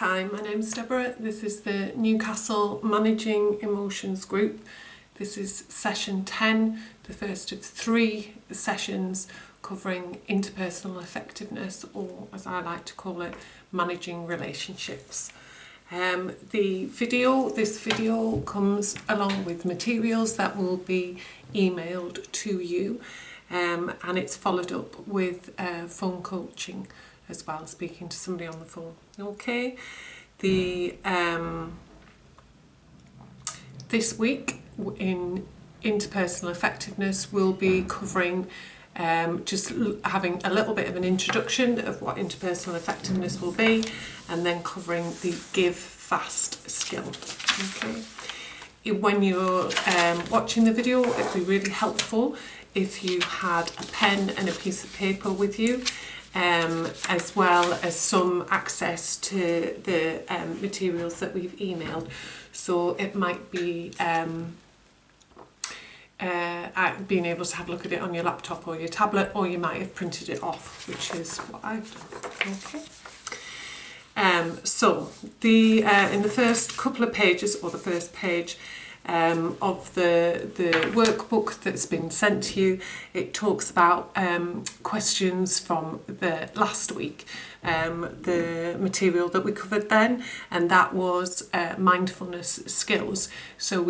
Hi, my name's Deborah. This is the Newcastle Managing Emotions group. This is session 10, the first of 3 sessions covering interpersonal effectiveness, or as I like to call it, managing relationships. This video comes along with materials that will be emailed to you, and it's followed up with phone coaching as well, speaking to somebody on the phone. Okay, this week in interpersonal effectiveness we'll be covering just having a little bit of an introduction of what interpersonal effectiveness will be, and then covering the give fast skill. Okay, when you're watching the video, it'd be really helpful if you had a pen and a piece of paper with you, as well as some access to the materials that we've emailed. So it might be being able to have a look at it on your laptop or your tablet, or you might have printed it off, which is what I've done. Okay. In the first couple of pages, or the first page of the workbook that's been sent to you, it talks about questions from the last week, the material that we covered then, and that was mindfulness skills. So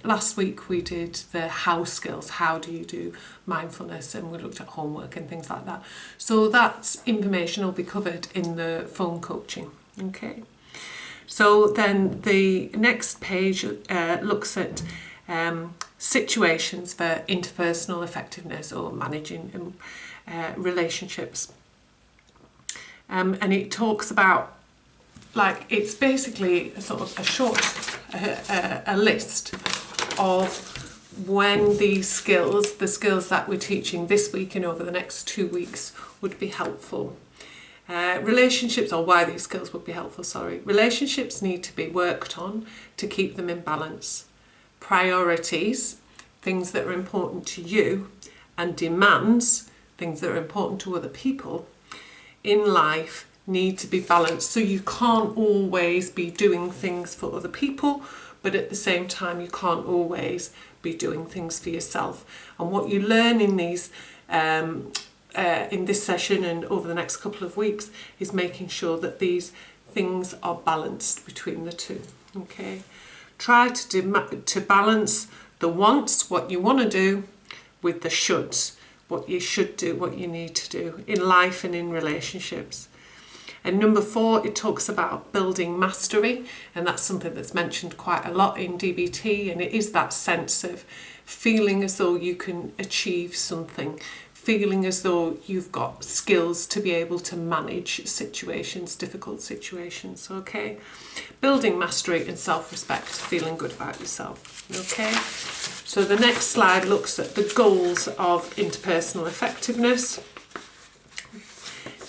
last week we did the how skills, how do you do mindfulness, and we looked at homework and things like that. So that information will be covered in the phone coaching. Okay. So then the next page looks at situations for interpersonal effectiveness, or managing relationships. And it talks about, it's basically a sort of a short a list of when these skills, the skills that we're teaching this week and over the next 2 weeks, would be helpful. Relationships, or why these skills would be helpful, Relationships need to be worked on to keep them in balance. Priorities, things that are important to you, and demands, things that are important to other people, in life need to be balanced. So you can't always be doing things for other people, but at the same time you can't always be doing things for yourself. And what you learn in these in this session and over the next couple of weeks is making sure that these things are balanced between the two. Okay, try to balance the wants, what you want to do, with the shoulds, what you should do, what you need to do in life and in relationships. And number 4, it talks about building mastery, and that's something that's mentioned quite a lot in DBT, and it is that sense of feeling as though you can achieve something, feeling as though you've got skills to be able to manage situations, difficult situations. Okay, building mastery and self-respect, feeling good about yourself. Okay, so the next slide looks at the goals of interpersonal effectiveness.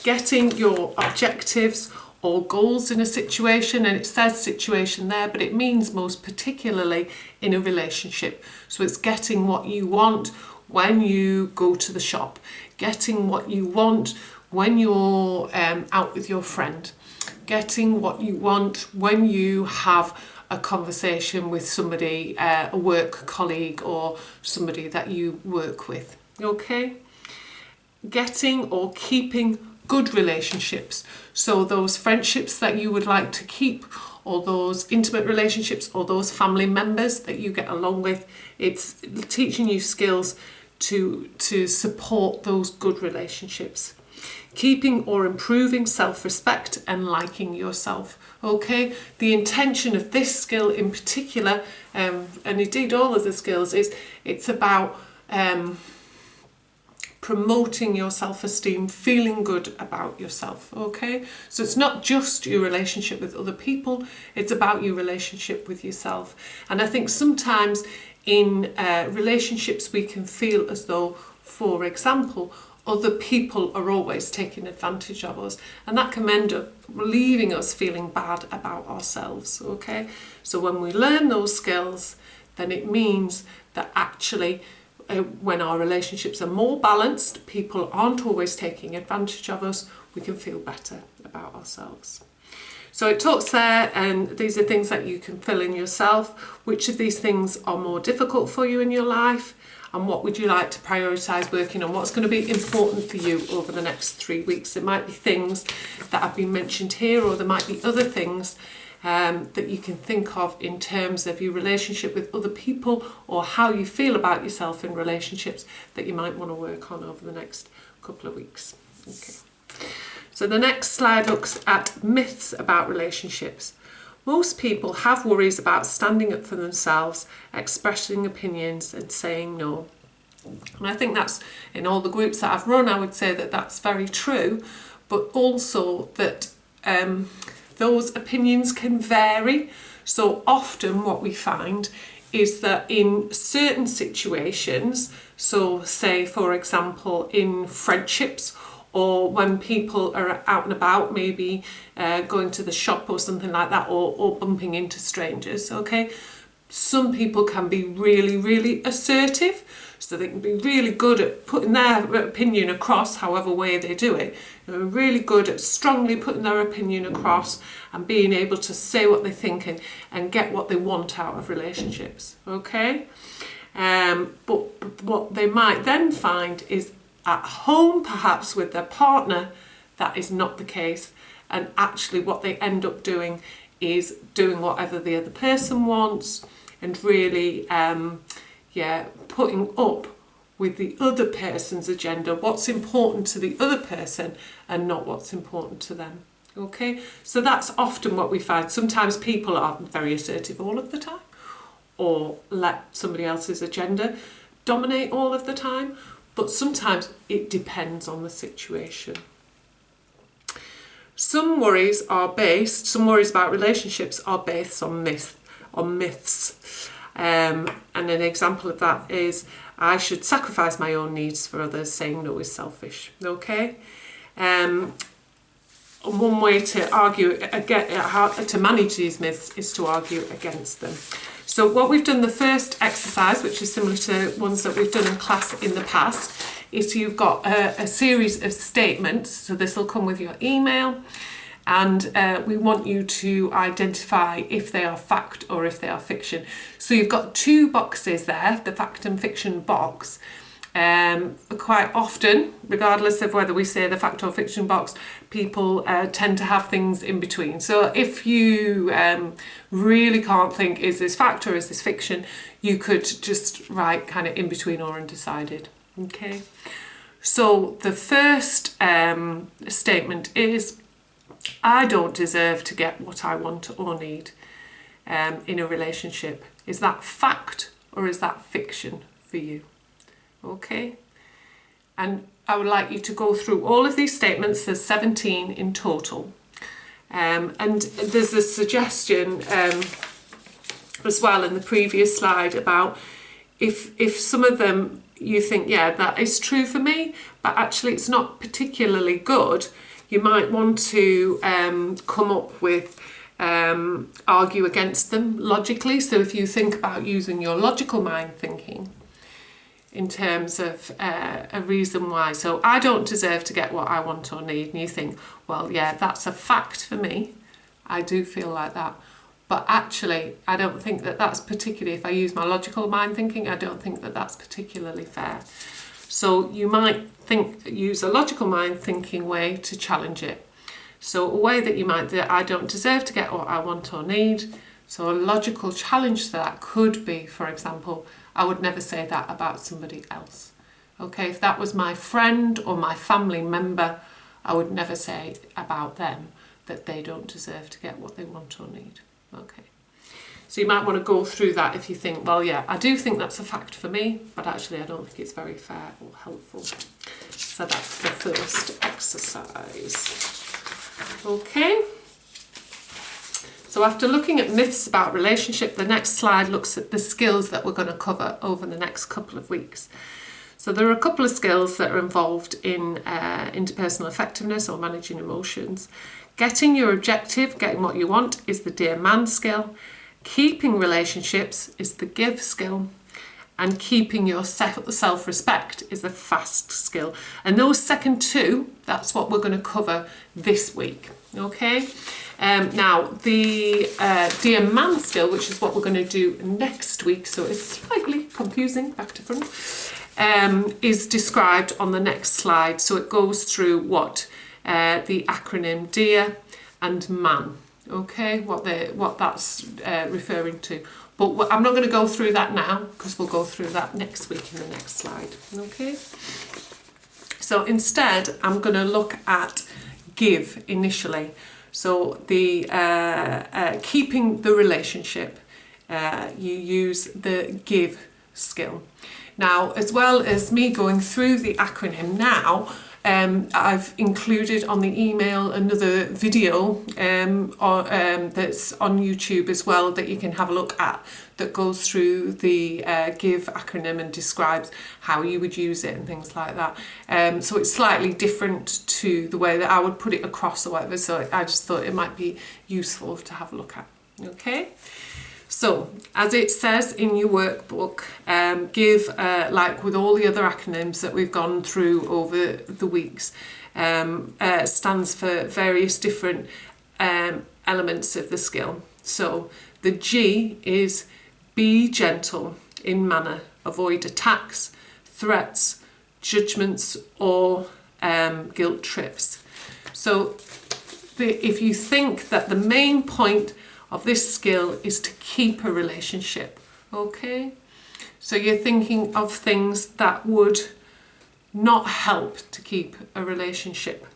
Getting your objectives or goals in a situation, and it says situation there, but it means most particularly in a relationship. So it's getting what you want when you go to the shop, getting what you want when you're out with your friend, getting what you want when you have a conversation with somebody, a work colleague or somebody that you work with. Okay? Getting or keeping good relationships. So those friendships that you would like to keep, or those intimate relationships, or those family members that you get along with, it's teaching you skills to support those good relationships. Keeping or improving self-respect and liking yourself. Okay, the intention of this skill in particular, and indeed all of the skills, is it's about promoting your self-esteem, feeling good about yourself. Okay, so it's not just your relationship with other people, it's about your relationship with yourself. And I think sometimes in relationships we can feel as though, for example, other people are always taking advantage of us, and that can end up leaving us feeling bad about ourselves. Okay, so when we learn those skills, then it means that actually when our relationships are more balanced, people aren't always taking advantage of us, we can feel better about ourselves. So it talks there, and these are things that you can fill in yourself. Which of these things are more difficult for you in your life? And what would you like to prioritise working on? What's going to be important for you over the next 3 weeks? It might be things that have been mentioned here, or there might be other things that you can think of in terms of your relationship with other people, or how you feel about yourself in relationships, that you might want to work on over the next couple of weeks. Okay. So the next slide looks at myths about relationships. Most people have worries about standing up for themselves, expressing opinions and saying no. And I think that's, in all the groups that I've run, I would say that that's very true, but also that those opinions can vary. So often what we find is that in certain situations, so say for example in friendships, or when people are out and about, maybe going to the shop or something like that, or bumping into strangers, okay? Some people can be really, really assertive, so they can be really good at putting their opinion across, however way they do it. They're really good at strongly putting their opinion across and being able to say what they think and get what they want out of relationships, okay? But what they might then find is at home, perhaps with their partner, that is not the case, and actually what they end up doing is doing whatever the other person wants, and really putting up with the other person's agenda, what's important to the other person and not what's important to them. Okay, so that's often what we find. Sometimes people are very assertive all of the time, or let somebody else's agenda dominate all of the time. But sometimes it depends on the situation. Some worries about relationships are based on myths. And an example of that is, I should sacrifice my own needs for others, saying no is selfish. Okay? One way to argue to manage these myths is to argue against them. So what we've done, the first exercise, which is similar to ones that we've done in class in the past, is you've got a series of statements. So this will come with your email, and we want you to identify if they are fact or if they are fiction. So you've got 2 boxes there, the fact and fiction box. Quite often, regardless of whether we say the fact or fiction box, people tend to have things in between. So if you really can't think, is this fact or is this fiction, you could just write kind of in between or undecided. Okay. So the first statement is, I don't deserve to get what I want or need in a relationship. Is that fact or is that fiction for you? Okay, and I would like you to go through all of these statements. There's 17 in total, and there's a suggestion as well in the previous slide about if some of them you think, yeah, that is true for me, but actually it's not particularly good, you might want to come up with argue against them logically. So if you think about using your logical mind thinking in terms of a reason why. So I don't deserve to get what I want or need. And you think, well, yeah, that's a fact for me. I do feel like that. But actually, I don't think that that's particularly, if I use my logical mind thinking, I don't think that that's particularly fair. So you might use a logical mind thinking way to challenge it. So a way that you might do, I don't deserve to get what I want or need. So a logical challenge to that could be, for example, I would never say that about somebody else. Okay, if that was my friend or my family member, I would never say about them that they don't deserve to get what they want or need. Okay, so you might want to go through that if you think, well, yeah, I do think that's a fact for me, but actually I don't think it's very fair or helpful. So that's the first exercise. Okay. So after looking at myths about relationship, the next slide looks at the skills that we're going to cover over the next couple of weeks. So there are a couple of skills that are involved in interpersonal effectiveness or managing emotions. Getting your objective, getting what you want, is the dear man skill. Keeping relationships is the give skill. and keeping your self-respect is a fast skill. And those second two, that's what we're going to cover this week. Okay. Now the dear man skill, which is what we're going to do next week, so it's slightly confusing back to front, is described on the next slide. So it goes through what the acronym dear and man, okay, what that's referring to. But I'm not going to go through that now, because we'll go through that next week in the next slide. Okay. So instead, I'm going to look at give initially. So the keeping the relationship, you use the give skill. Now, as well as me going through the acronym now, I've included on the email another video that's on YouTube as well that you can have a look at, that goes through the give acronym and describes how you would use it and things like that. So it's slightly different to the way that I would put it across or whatever, so I just thought it might be useful to have a look at. Okay. So, as it says in your workbook, give, like with all the other acronyms that we've gone through over the weeks, stands for various different elements of the skill. So, the G is be gentle in manner, avoid attacks, threats, judgments, or guilt trips. So, if you think that the main point of this skill is to keep a relationship, okay? So you're thinking of things that would not help to keep a relationship.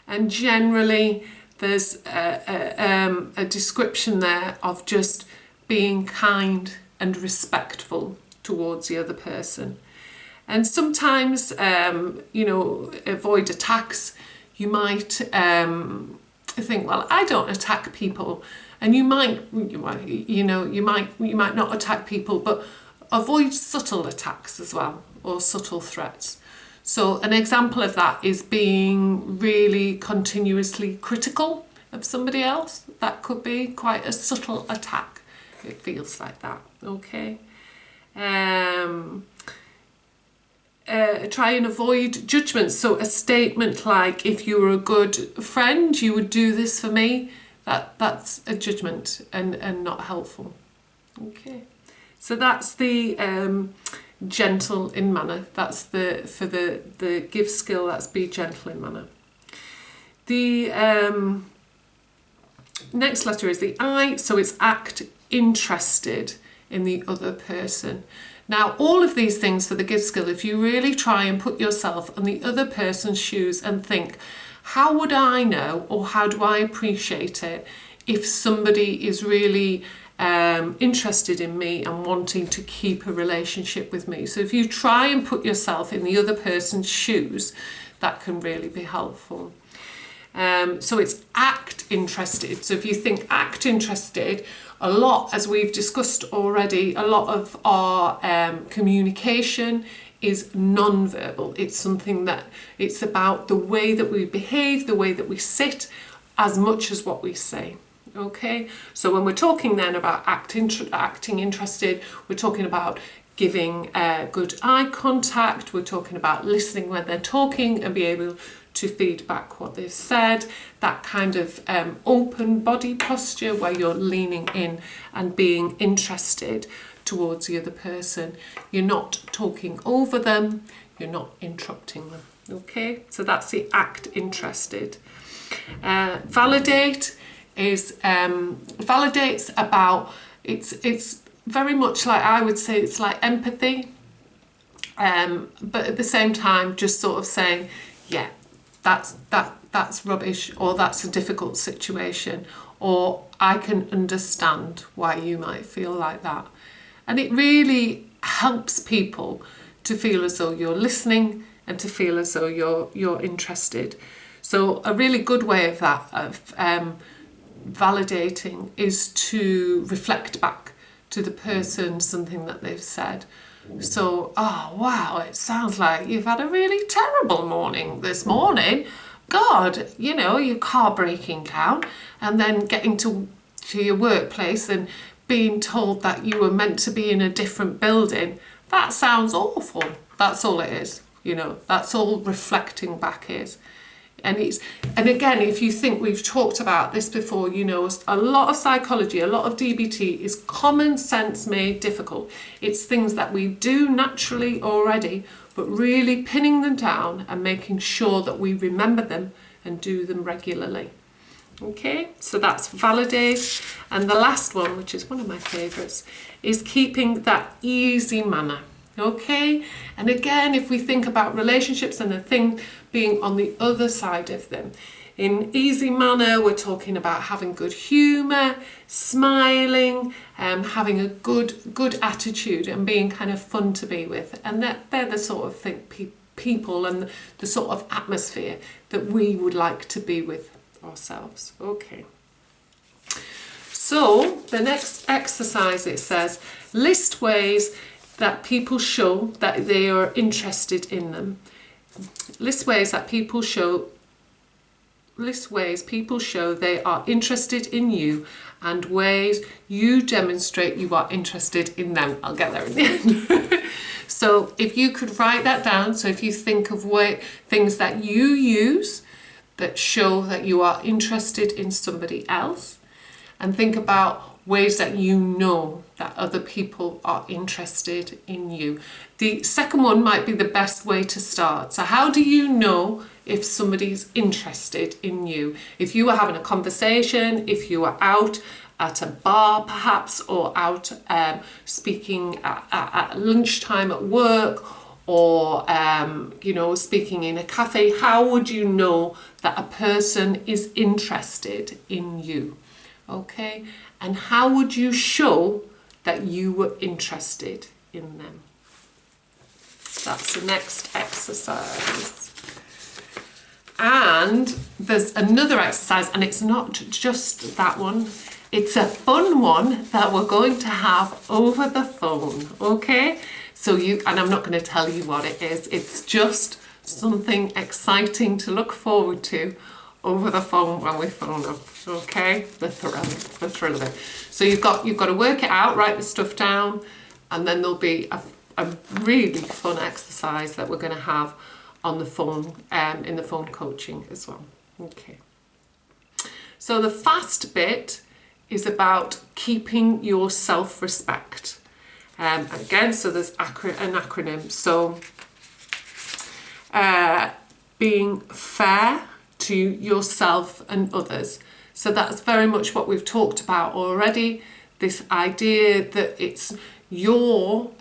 And generally there's a description there of just being kind and respectful towards the other person. And sometimes, avoid attacks. You might think, well, I don't attack people, and you might not attack people, but avoid subtle attacks as well, or subtle threats. So an example of that is being really continuously critical of somebody else. That could be quite a subtle attack. It feels like that. Okay. Try and avoid judgments. So a statement like, if you were a good friend, you would do this for me. That's a judgment and not helpful. Okay. So that's the gentle in manner. That's for the give skill. That's be gentle in manner. The next letter is the I. So it's act interested in the other person. Now, all of these things for the give skill, if you really try and put yourself on the other person's shoes and think, how would I know, or how do I appreciate it if somebody is really interested in me and wanting to keep a relationship with me? So if you try and put yourself in the other person's shoes, that can really be helpful. So it's act interested. So if you think act interested, a lot, as we've discussed already, a lot of our communication is non-verbal. It's something that it's about the way that we behave, the way that we sit, as much as what we say. Okay, so when we're talking then about acting interested, we're talking about giving good eye contact. We're talking about listening when they're talking and be able to feed back what they've said, that kind of open body posture where you're leaning in and being interested towards the other person. You're not talking over them, you're not interrupting them. Okay, so that's the act interested. Validate is validates about, it's very much like, I would say it's like empathy, but at the same time just sort of saying, yeah, that's rubbish, or that's a difficult situation, or I can understand why you might feel like that. And it really helps people to feel as though you're listening and to feel as though you're interested. So a really good way of that, of validating, is to reflect back to the person something that they've said. So, oh wow, it sounds like you've had a really terrible morning this morning. God, your car breaking down and then getting to your workplace and being told that you were meant to be in a different building, that sounds awful. That's all it is. You know, that's all reflecting back is. And again, if you think, we've talked about this before, you know, a lot of psychology, a lot of DBT is common sense made difficult. It's things that we do naturally already, but really pinning them down and making sure that we remember them and do them regularly. Okay, so that's validate. And the last one, which is one of my favourites, is keeping that easy manner. Okay, and again, if we think about relationships and the thing being on the other side of them, in easy manner, we're talking about having good humour, smiling, having a good attitude and being kind of fun to be with. And they're the sort of thing, people and the sort of atmosphere that we would like to be with ourselves. Okay. So the next exercise, it says, list ways that people show that they are interested in them. List ways people show they are interested in you, and ways you demonstrate you are interested in them. I'll get there in the end. So if you could write that down, so if you think of things that you use that show that you are interested in somebody else, and think about ways that you know that other people are interested in you. The second one might be the best way to start. So how do you know if somebody's interested in you? If you are having a conversation, if you are out at a bar perhaps, or out speaking at lunchtime at work, or you know, speaking in a cafe, how would you know that a person is interested in you? Okay, and how would you show that you were interested in them? That's the next exercise. And there's another exercise, and it's not just that one. It's a fun one that we're going to have over the phone, okay? So and I'm not going to tell you what it is. It's just something exciting to look forward to over the phone when we phone up, okay? The thrill of it. So you've got to work it out, write the stuff down, and then there'll be a really fun exercise that we're going to have on the phone, in the phone coaching as well. Okay. So the fast bit is about keeping your self-respect. Again, so there's an acronym. So being fair to yourself and others. So that's very much what we've talked about already. This idea that it's your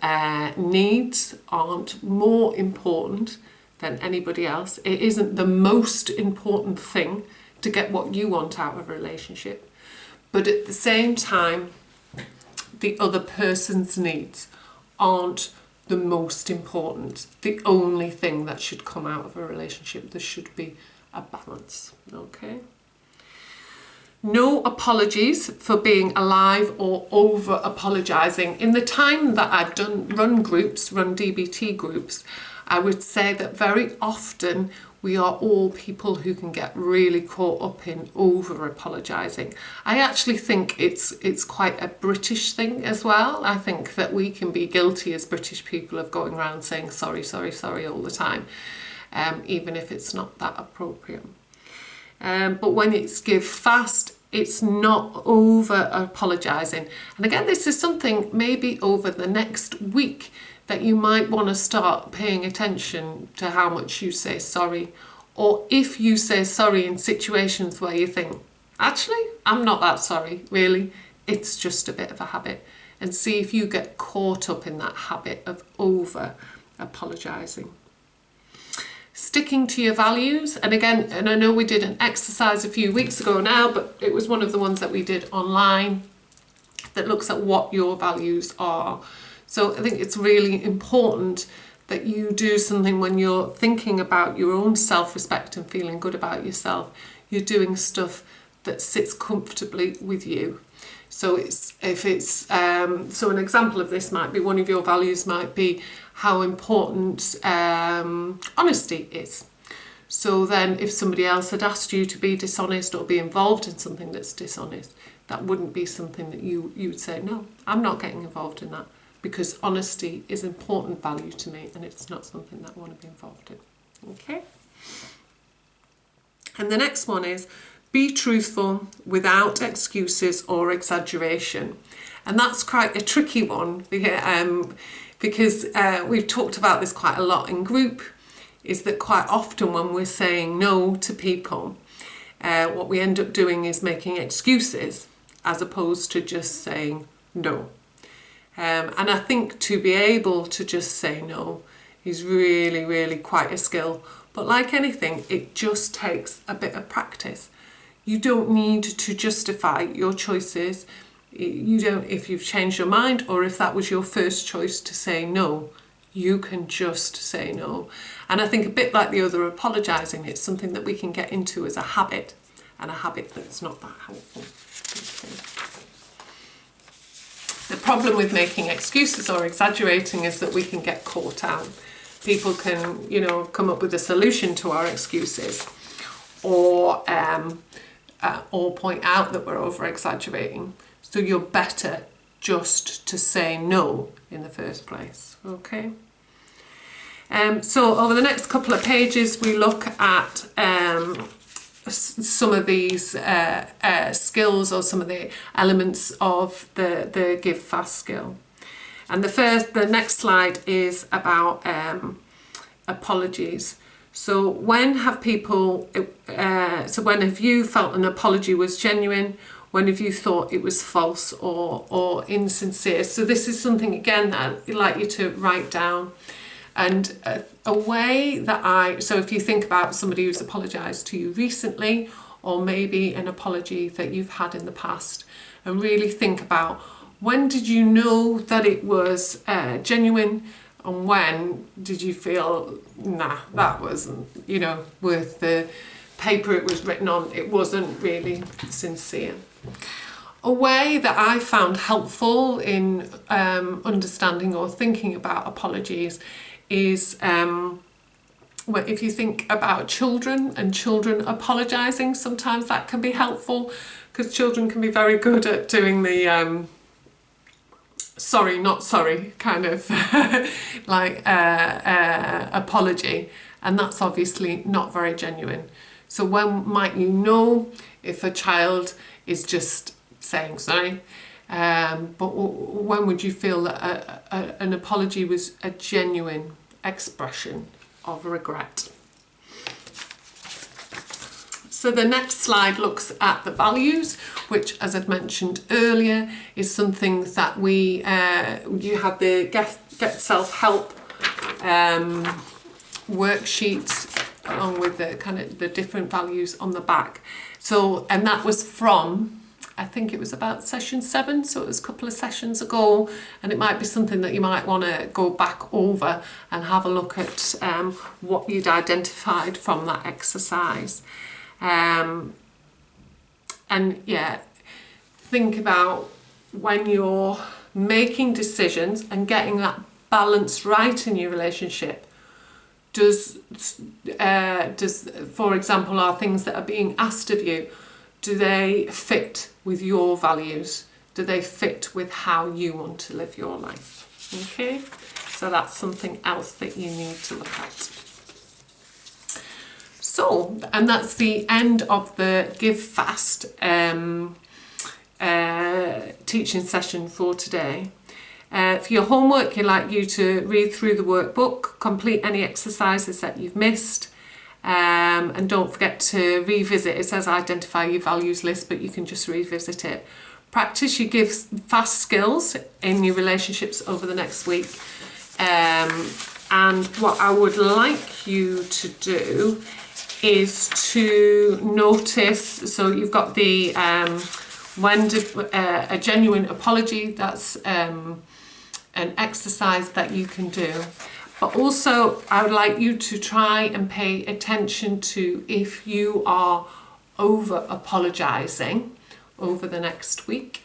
needs aren't more important than anybody else. It isn't the most important thing to get what you want out of a relationship. But at the same time, the other person's needs aren't the most important, the only thing that should come out of a relationship. There should be a balance, okay? No apologies for being alive or over apologising. In the time that I've run DBT groups, I would say that very often we are all people who can get really caught up in over apologising. I actually think it's quite a British thing as well. I think that we can be guilty as British people of going around saying sorry, sorry, sorry all the time, even if it's not that appropriate. But when it's give fast, it's not over apologising. And again, this is something maybe over the next week that you might want to start paying attention to how much you say sorry, or if you say sorry in situations where you think, actually, I'm not that sorry, really, it's just a bit of a habit, and see if you get caught up in that habit of over apologising. Sticking to your values, and again, and I know we did an exercise a few weeks ago now, but it was one of the ones that we did online that looks at what your values are. So I think it's really important that you do something when you're thinking about your own self-respect and feeling good about yourself. You're doing stuff that sits comfortably with you. So so an example of this might be, one of your values might be how important honesty is. So then if somebody else had asked you to be dishonest or be involved in something that's dishonest, that wouldn't be something that you would say, no, I'm not getting involved in that, because honesty is important value to me and it's not something that I want to be involved in. Okay? And the next one is, be truthful without excuses or exaggeration. And that's quite a tricky one because we've talked about this quite a lot in group, is that quite often when we're saying no to people, what we end up doing is making excuses as opposed to just saying no. And I think to be able to just say no is really, really quite a skill. But like anything, it just takes a bit of practice. You don't need to justify your choices. You don't, if you've changed your mind or if that was your first choice to say no, you can just say no. And I think a bit like the other apologising, it's something that we can get into as a habit, and a habit that's not that helpful. Okay. The problem with making excuses or exaggerating is that we can get caught out. People can, come up with a solution to our excuses, or point out that we're over-exaggerating. So you're better just to say no in the first place, okay? So over the next couple of pages, we look at some of these skills, or some of the elements of the give fast skill. And the next slide is about apologies. So when have you felt an apology was genuine? When have you thought it was false or insincere? So this is something, again, that I'd like you to write down. And a way that so if you think about somebody who's apologised to you recently, or maybe an apology that you've had in the past, and really think about, when did you know that it was genuine, and when did you feel, nah, that wasn't, worth the paper it was written on, it wasn't really sincere. A way that I found helpful in understanding or thinking about apologies is if you think about children and children apologising, sometimes that can be helpful, because children can be very good at doing the sorry, not sorry kind of apology, and that's obviously not very genuine. So when might you know if a child is just saying sorry? But when would you feel that an apology was a genuine expression of regret? So the next slide looks at the values, which, as I'd mentioned earlier, is something that you have the Get Self-Help worksheet, along with the different values on the back. So, and that was from, I think it was about session 7, so it was a couple of sessions ago, and it might be something that you might want to go back over and have a look at what you'd identified from that exercise. And yeah, think about when you're making decisions and getting that balance right in your relationship. Does for example, are things that are being asked of you, do they fit with your values? Do they fit with how you want to live your life? Okay, so that's something else that you need to look at. So, and that's the end of the Give Fast teaching session for today. For your homework, I'd like you to read through the workbook, complete any exercises that you've missed, and don't forget to revisit. It says identify your values list, but you can just revisit it. Practice your Give Fast skills in your relationships over the next week. And what I would like you to do is to notice, so you've got the when did a genuine apology, that's an exercise that you can do. But also I would like you to try and pay attention to if you are over apologising over the next week,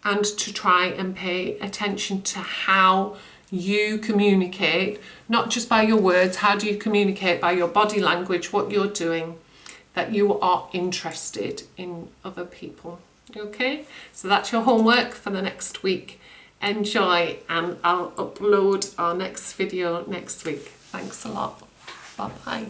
and to try and pay attention to how you communicate, not just by your words, how do you communicate by your body language, what you're doing, that you are interested in other people. Okay, so that's your homework for the next week. Enjoy, and I'll upload our next video next week. Thanks a lot. Bye bye.